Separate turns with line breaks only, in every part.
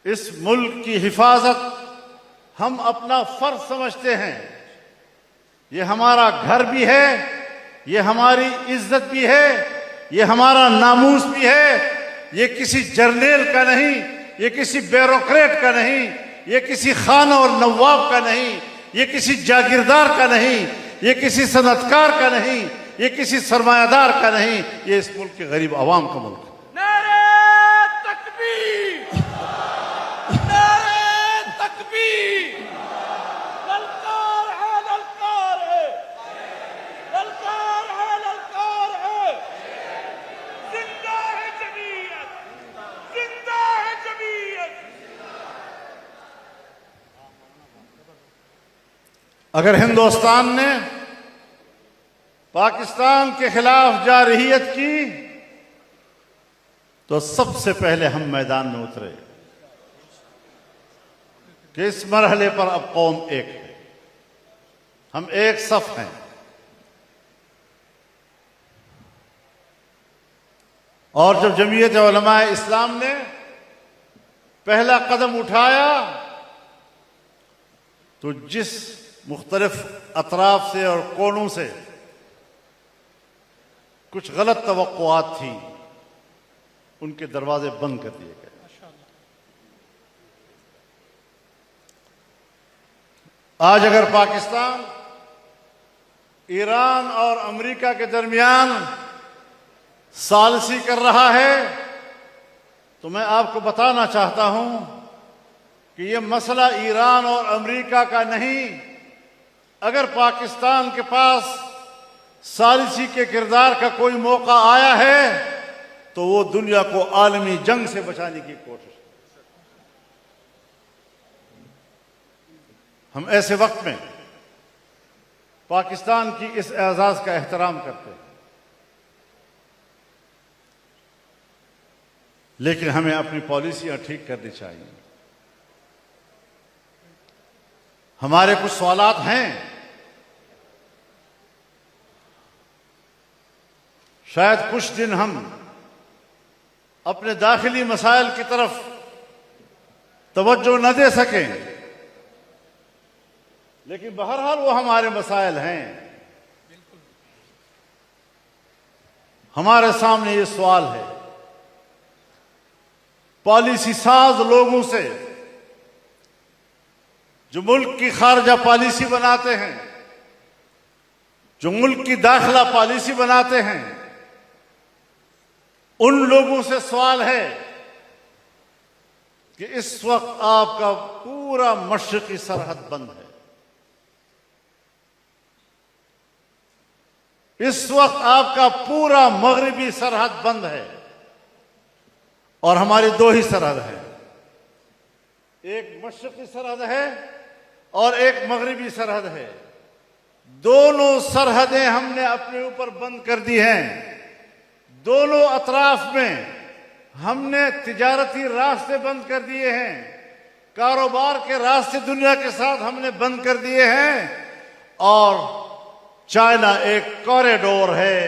इस मुल्क की हिफाजत हम अपना फर्ज समझते हैं। ये हमारा घर भी है, ये हमारी इज्जत भी है, ये हमारा नामूस भी है। ये किसी जर्नेल का नहीं, ये किसी ब्यूरोक्रेट का नहीं, ये किसी खान और नवाब का नहीं, ये किसी जागीरदार का नहीं, ये किसी सनतकार का नहीं, ये किसी सरमायादार का नहीं, ये इस मुल्क के गरीब आवाम का मुल्क है।
नारे तकबीर, नारे तकबीर। ललकार है, ललकार है, ललकार है, ललकार है। जिंदा है जमीयत, जिंदा है जमीयत।
अगर हिंदुस्तान ने पाकिस्तान के खिलाफ जारहियत की तो सबसे पहले हम मैदान में उतरे कि इस मरहले पर अब कौम एक है, हम एक सफ हैं। और जब जमीयत उलमाए इस्लाम ने पहला कदम उठाया तो जिस मुख्तलिफ अतराफ से और कोनों से कुछ गलत तवक्कुआत थी, उनके दरवाजे बंद कर दिए गए। आज अगर पाकिस्तान ईरान और अमेरिका के दरमियान सालसी कर रहा है तो मैं आपको बताना चाहता हूं कि यह मसला ईरान और अमेरिका का नहीं। अगर पाकिस्तान के पास सालिसी के किरदार का कोई मौका आया है तो वो दुनिया को आलमी जंग से बचाने की कोशिश। हम ऐसे वक्त में पाकिस्तान की इस एजाज का एहतराम करते हैं, लेकिन हमें अपनी पॉलिसियां ठीक करनी चाहिए। हमारे कुछ सवालात हैं, शायद कुछ दिन हम अपने दाखिली मसाइल की तरफ तवज्जो न दे सकें, लेकिन बहरहाल वो हमारे मसाइल हैं। हमारे सामने ये सवाल है, पॉलिसी साज लोगों से जो मुल्क की खारजा पॉलिसी बनाते हैं, जो मुल्क की दाखिला पॉलिसी बनाते हैं, उन लोगों से सवाल है कि इस वक्त आपका पूरा मशरकी सरहद बंद है। इस वक्त आपका पूरा मगरिबी सरहद बंद है और हमारी दो ही सरहद है, एक मशरकी सरहद है और एक मगरिबी सरहद है। दोनों सरहदें हमने अपने ऊपर बंद कर दी हैं। दोनों अतराफ में हमने तिजारती रास्ते बंद कर दिए हैं, कारोबार के रास्ते दुनिया के साथ हमने बंद कर दिए हैं। और चाइना एक कॉरिडोर है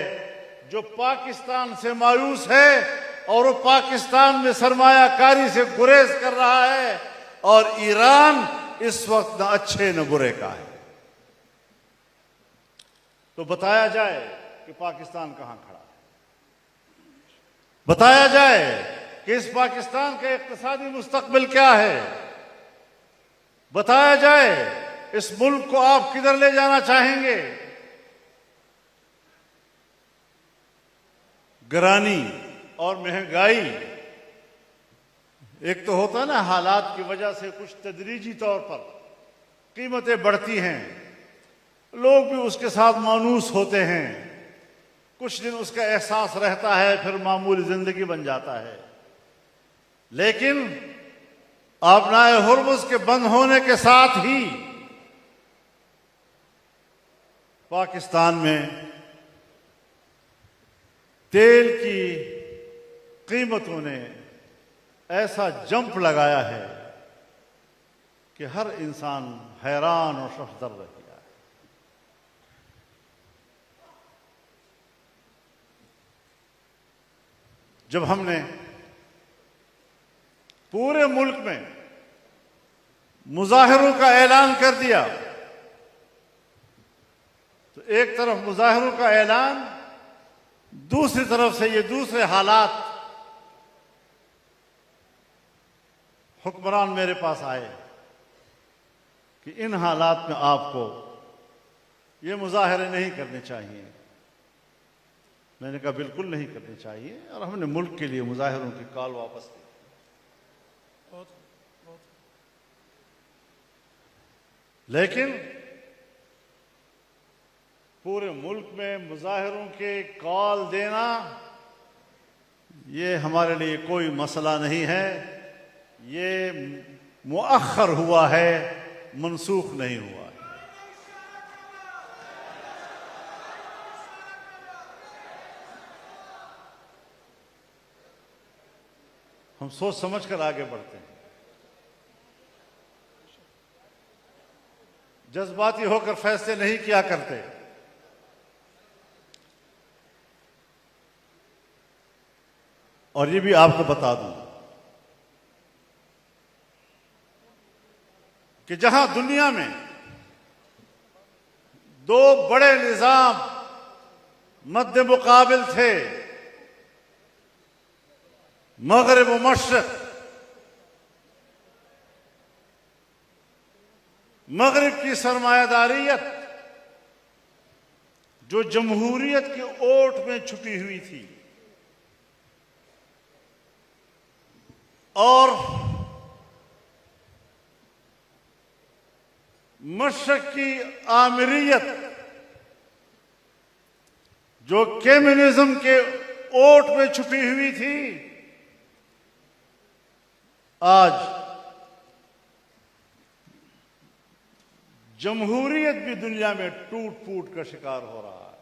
जो पाकिस्तान से मायूस है और वो पाकिस्तान में सरमायाकारी से गुरेज कर रहा है, और ईरान इस वक्त न अच्छे न बुरे का है। तो बताया जाए कि पाकिस्तान कहां खड़ा है, बताया जाए कि इस पाकिस्तान का इक्तिसादी मुस्तकबिल क्या है, बताया जाए इस मुल्क को आप किधर ले जाना चाहेंगे। गिरानी और महंगाई, एक तो होता है ना, हालात की वजह से कुछ तदरीजी तौर पर कीमतें बढ़ती हैं, लोग भी उसके साथ मानूस होते हैं, कुछ दिन उसका एहसास रहता है, फिर मामूली जिंदगी बन जाता है। लेकिन आबनाए हुर्मुज के बंद होने के साथ ही पाकिस्तान में तेल की कीमतों ने ऐसा जंप लगाया है कि हर इंसान हैरान और शफदर रह गया है। जब हमने पूरे मुल्क में मुजाहिरों का ऐलान कर दिया, तो एक तरफ मुजाहिरों का ऐलान, दूसरी तरफ से ये दूसरे हालात, हुक्मरान मेरे पास आए कि इन हालात में आपको ये मुजाहरे नहीं करने चाहिए। मैंने कहा बिल्कुल नहीं करने चाहिए, और हमने मुल्क के लिए मुजाहिरों की कॉल वापस की। लेकिन पूरे मुल्क में मुजाहिरों के कॉल देना ये हमारे लिए कोई मसला नहीं है। ये मुअख्खर हुआ है, मनसूख नहीं हुआ है। हम सोच समझ कर आगे बढ़ते हैं, जज्बाती होकर फैसले नहीं किया करते। और ये भी आपको बता दूं कि जहां दुनिया में दो बड़े निजाम मद्दे मुकाबिल थे, मगरिब व मशरिक, मगरिब की सरमायादारियत जो जमहूरियत की ओट में छुपी हुई थी, और मशरिक की आमिरियत जो कम्युनिज्म के ओट में छुपी हुई थी, आज जमहूरियत भी दुनिया में टूट फूट का शिकार हो रहा है,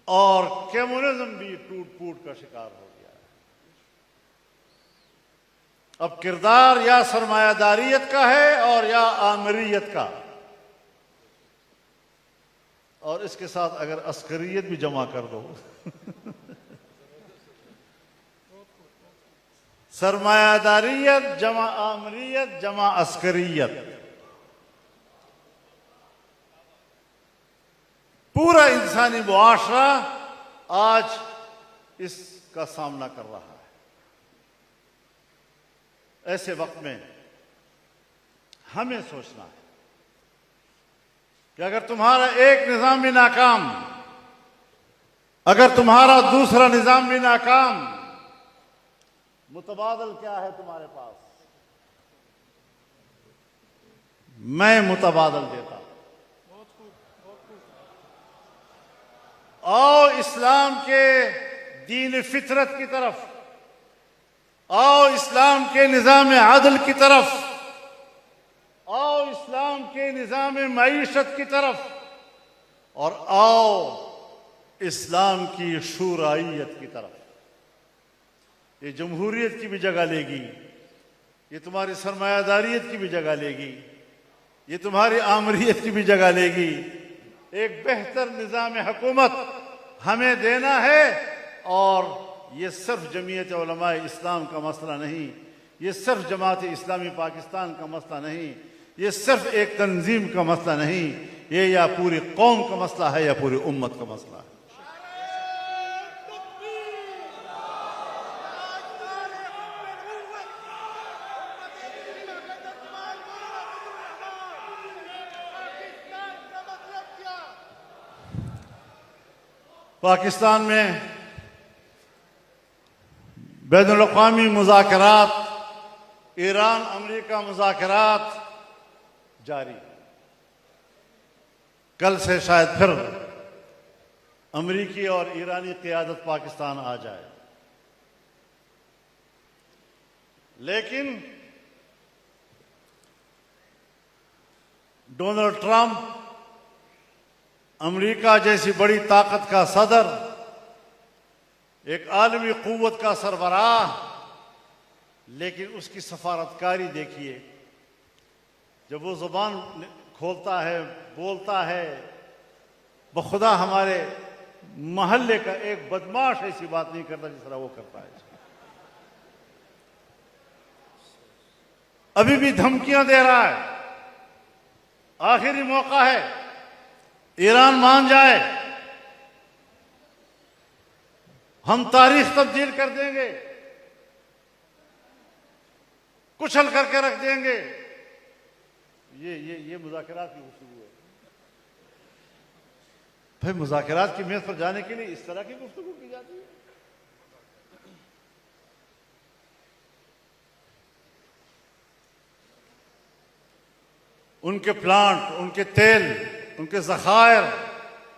और कम्युनिज्म भी टूट फूट का शिकार हो गया है। अब किरदार या सरमायादारियत का है और या आमिरियत का, और इसके साथ अगर अस्करियत भी जमा कर दो सरमायादारियत जमा आमरियत जमा अस्करियत, पूरा इंसानी मुआशरा आज इसका सामना कर रहा है। ऐसे वक्त में हमें सोचना है कि अगर तुम्हारा एक निजाम भी नाकाम, अगर तुम्हारा दूसरा निजाम भी नाकाम, मुतबादल क्या है तुम्हारे पास? मैं मुतबादल देता हूं। आओ इस्लाम के दीन फितरत की तरफ, आओ इस्लाम के निजाम आदल की तरफ, आओ इस्लाम के निजाम मईशत की तरफ, और आओ इस्लाम की शूराइयत की तरफ। ये जमहूरियत की भी जगह लेगी, ये तुम्हारी सरमायादारियत की भी जगह लेगी, ये तुम्हारी आमरियत की भी जगह लेगी। एक बेहतर निज़ाम हुकूमत हमें देना है, और ये सिर्फ जमीयत उलमा इस्लाम का मसला नहीं, ये सिर्फ जमात इस्लामी पाकिस्तान का मसला नहीं, ये सिर्फ एक तंजीम का मसला नहीं, ये या पूरी कौम का मसला है या पूरी उम्मत का मसला है। पाकिस्तान में बैनुल अक़वामी मुज़ाकरात, ईरान अमेरिका मुज़ाकरात जारी। कल से शायद फिर अमेरिकी और ईरानी क़यादत पाकिस्तान आ जाए, लेकिन डोनाल्ड ट्रंप, अमेरिका जैसी बड़ी ताकत का सदर, एक आलमी क़ुव्वत का सरबराह, लेकिन उसकी सफारतकारी देखिए। जब वो ज़ुबान खोलता है, बोलता है, बखुदा हमारे मोहल्ले का एक बदमाश ऐसी बात नहीं करता जिस तरह वो करता है। अभी भी धमकियां दे रहा है। आखिरी मौका है, ईरान मान जाए, हम तारीख तब्दील कर देंगे, कुचल करके रख देंगे। ये मुज़ाकरात की गुफ्तगू है। भाई मुज़ाकरात की मेज पर जाने के लिए इस तरह की गुफ्तगू की जाती है। उनके प्लांट, उनके तेल, उनके ज़खायर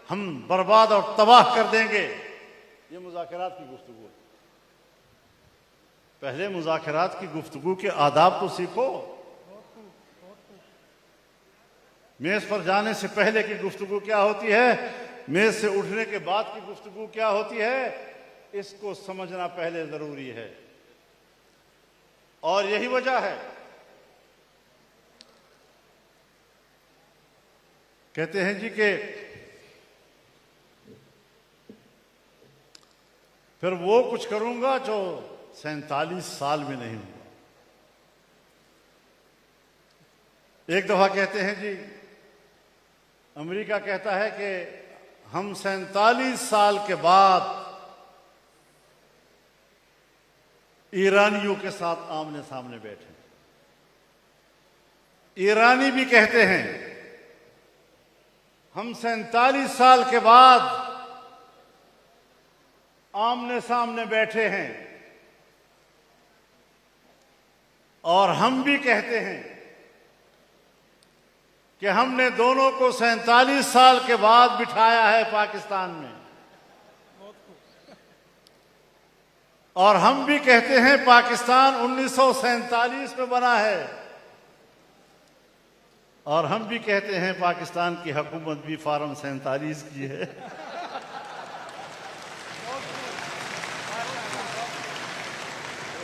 हम बर्बाद और तबाह कर देंगे, ये मुज़ाकरात की गुफ्तगू है। पहले मुज़ाकरात की गुफ्तगू के आदाब तो सीखो। मेज पर जाने से पहले की गुफ्तगू क्या होती है, मेज से उठने के बाद की गुफ्तगू क्या होती है, इसको समझना पहले जरूरी है। और यही वजह है, कहते हैं जी कि फिर वो कुछ करूंगा जो 47 साल में नहीं हुआ। एक दफा कहते हैं जी, अमेरिका कहता है कि हम 47 साल के बाद ईरानियों के साथ आमने सामने बैठे। ईरानी भी कहते हैं हम 47 साल के बाद आमने सामने बैठे हैं। और हम भी कहते हैं कि हमने दोनों को 47 साल के बाद बिठाया है पाकिस्तान में। और हम भी कहते हैं पाकिस्तान 1947 में बना है। और हम भी कहते हैं पाकिस्तान की हुकूमत भी फार्म 47 की है।